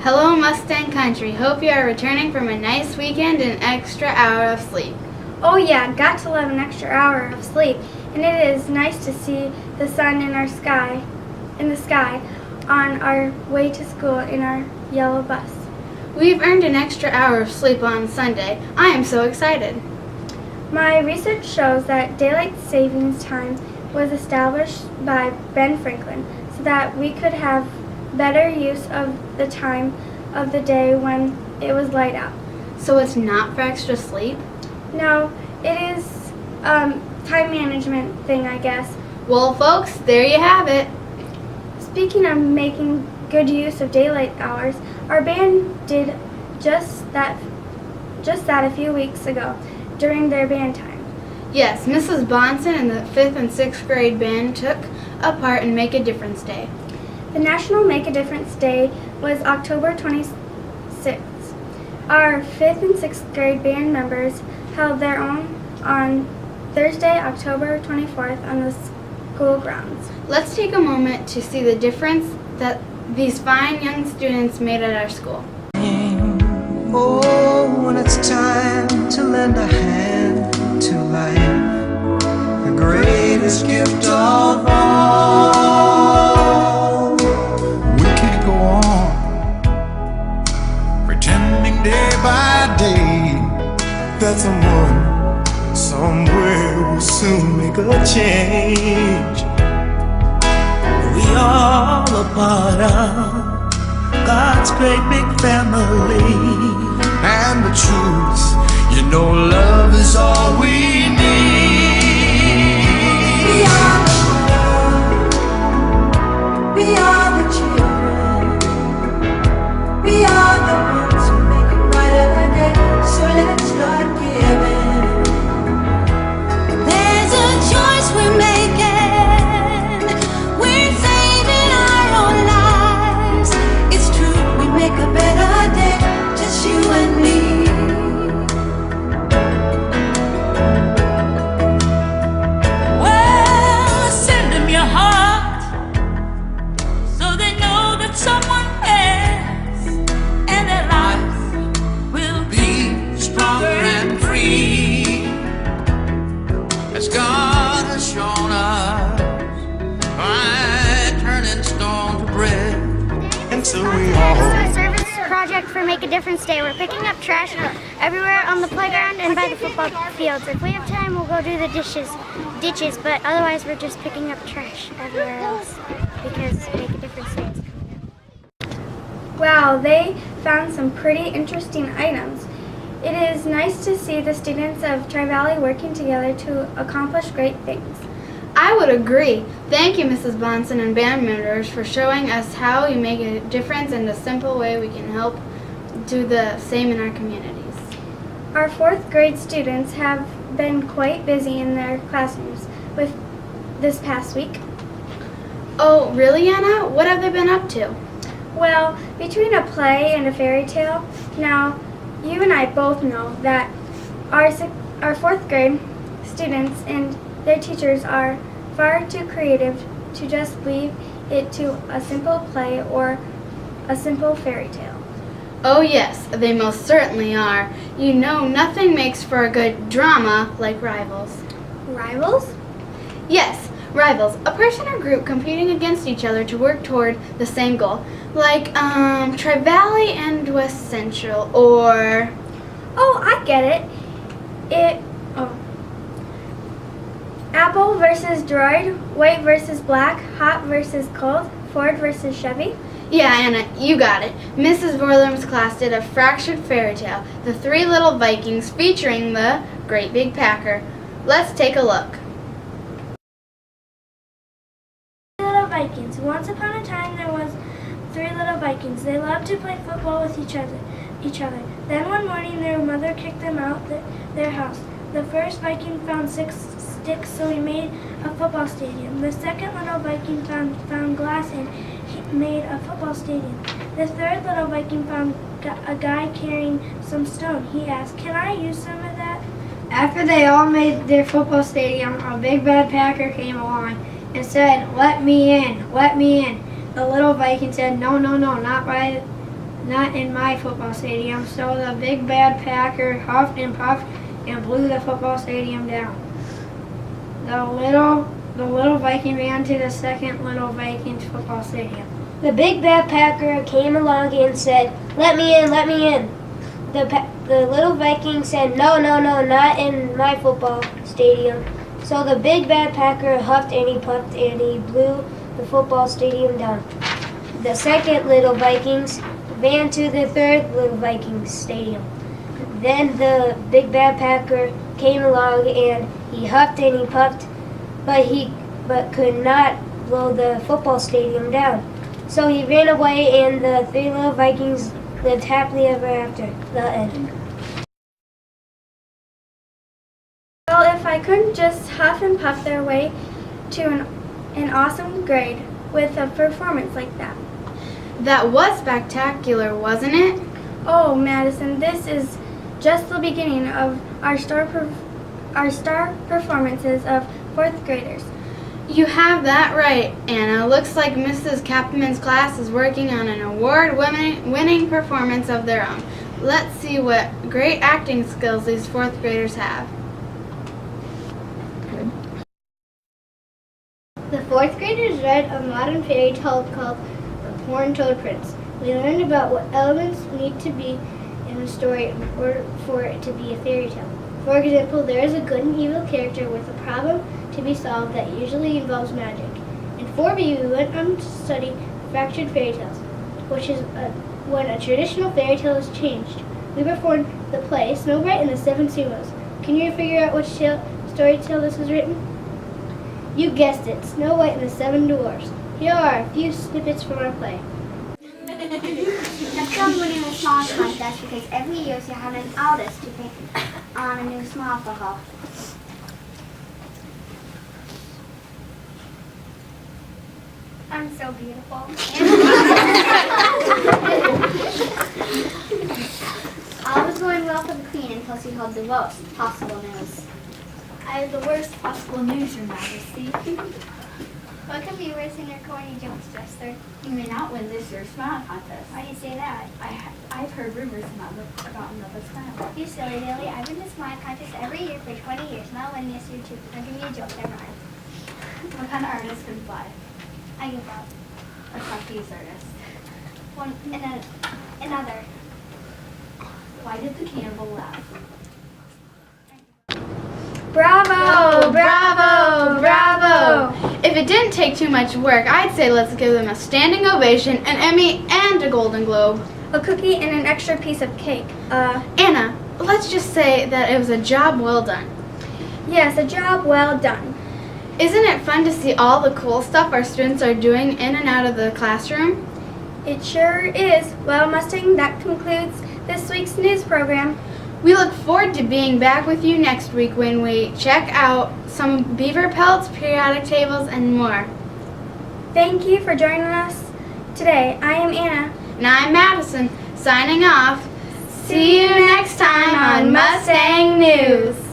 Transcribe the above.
Hello Mustang Country. Hope you are returning from a nice weekend and extra hour of sleep. Oh yeah, got to love an extra hour of sleep, and it is nice to see the sun in the sky on our way to school in our yellow bus. We've earned an extra hour of sleep on Sunday. I am so excited. My research shows that daylight savings time was established by Ben Franklin so that we could have better use of the time of the day when it was light out. So it's not for extra sleep? No, it is time management thing, I guess. Well, folks, there you have it. Speaking of making good use of daylight hours, our band did just that a few weeks ago during their band time. Yes, Mrs. Bonson and the 5th and 6th grade band took a part in Make a Difference Day. The National Make a Difference Day was October 26th. Our 5th and 6th grade band members held their own on Thursday, October 24th on the school grounds. Let's take a moment to see the difference that these fine young students made at our school. Oh, when it's time to lend a hand to life, the greatest gift of all. We can't go on pretending day by day that someone somewhere will soon make a change. We all a part of God's great big family. And the truth, you know, love is all we need. We are the world. We are the children. We are the ones who make it right every day. So let's start giving. There's a choice we're making. We're saving our own lives. It's true, we make a better day. Just you and me. Well, send them your heart so they know that someone cares, and their lives will Be stronger and free, as God has shown us, by turning stone to bread. And so we all Service project for Make a Difference Day. We're picking up trash everywhere on the playground and by the football fields. If we have time, we'll go do the ditches, but otherwise we're just picking up trash everywhere else because Make a Difference Day is coming up. Wow, they found some pretty interesting items. It is nice to see the students of Tri-Valley working together to accomplish great things. I would agree. Thank you, Mrs. Bonson and band members, for showing us how you make a difference in the simple way we can help do the same in our communities. Our 4th grade students have been quite busy in their classrooms with this past week. Oh, really, Anna? What have they been up to? Well, between a play and a fairy tale, now you and I both know that our 4th grade students and their teachers are far too creative to just leave it to a simple play or a simple fairy tale. Oh yes, they most certainly are. You know nothing makes for a good drama like rivals. Rivals? Yes, rivals. A person or group competing against each other to work toward the same goal. Like, Tri-Valley and West Central, or... Oh, I get it. Apple versus Droid, white versus black, hot versus cold, Ford versus Chevy. Yeah, Anna, you got it. Mrs. Vorlam's class did a fractured fairy tale, The Three Little Vikings, featuring the Great Big Packer. Let's take a look. Little Vikings. Once upon a time there was 3 little Vikings. They loved to play football with each other. Then one morning their mother kicked them out their house. The first Viking found 6 sticks, so he made a football stadium. The second little Viking found glass and he made a football stadium. The third little Viking found a guy carrying some stone. He asked, "Can I use some of that?" After they all made their football stadium, a big bad packer came along and said, "Let me in, let me in." The little Viking said, "No, no, no, not not in my football stadium. So the big bad Packer huffed and puffed and blew the football stadium down. The little Viking ran to the second little Vikings football stadium. The big bad Packer came along and said, "Let me in, let me in." The little Viking said, "No, no, no, not in my football stadium." So the big bad Packer huffed and he puffed and he blew the football stadium down. The second little Vikings ran to the third little Vikings stadium. Then the big bad Packer came along and he huffed and he puffed, but could not blow the football stadium down. So he ran away and the three little Vikings lived happily ever after. The end. Well, if I couldn't just huff and puff their way to an awesome grade with a performance like that. That was spectacular, wasn't it? Oh, Madison, this is just the beginning of our star performances of fourth graders. You have that right, Anna. Looks like Mrs. Kapman's class is working on an award-winning performance of their own. Let's see what great acting skills these fourth graders have. The fourth graders read a modern fairy tale called The Horned-Toad Prince. We learned about what elements need to be in a story in order for it to be a fairy tale. For example, there is a good and evil character with a problem to be solved that usually involves magic. In 4B, we went on to study fractured fairy tales, which is when a traditional fairy tale is changed. We performed the play Snow White and the Seven Seawolves. Can you figure out which story tale this was written? You guessed it, Snow White and the Seven Dwarfs. Here are a few snippets from our play. Next I'm winning the small contest because every year you have an artist to paint on a new small for her. I'm so beautiful. All was going well for the Queen until she heard the worst possible news. I have the worst possible news, Your Majesty. What could be worse than your corny jokes, Jester? You may not win this year's smile contest. Why do you say that? I've heard rumors about another smile. You silly Lily, I've been to smile contest every year for 20 years, and I'll win this year too. Now give me a joke, never mind. What kind of artist can fly? I give up. A trapeze artist. Another. Why did the cannibal laugh? Bravo! Bravo! Bravo! If it didn't take too much work, I'd say let's give them a standing ovation, an Emmy, and a Golden Globe. A cookie and an extra piece of cake. Anna, let's just say that it was a job well done. Yes, a job well done. Isn't it fun to see all the cool stuff our students are doing in and out of the classroom? It sure is. Well, Mustang, that concludes this week's news program. We look forward to being back with you next week when we check out some beaver pelts, periodic tables, and more. Thank you for joining us today. I am Anna. And I'm Madison, signing off. See you next time on Mustang News.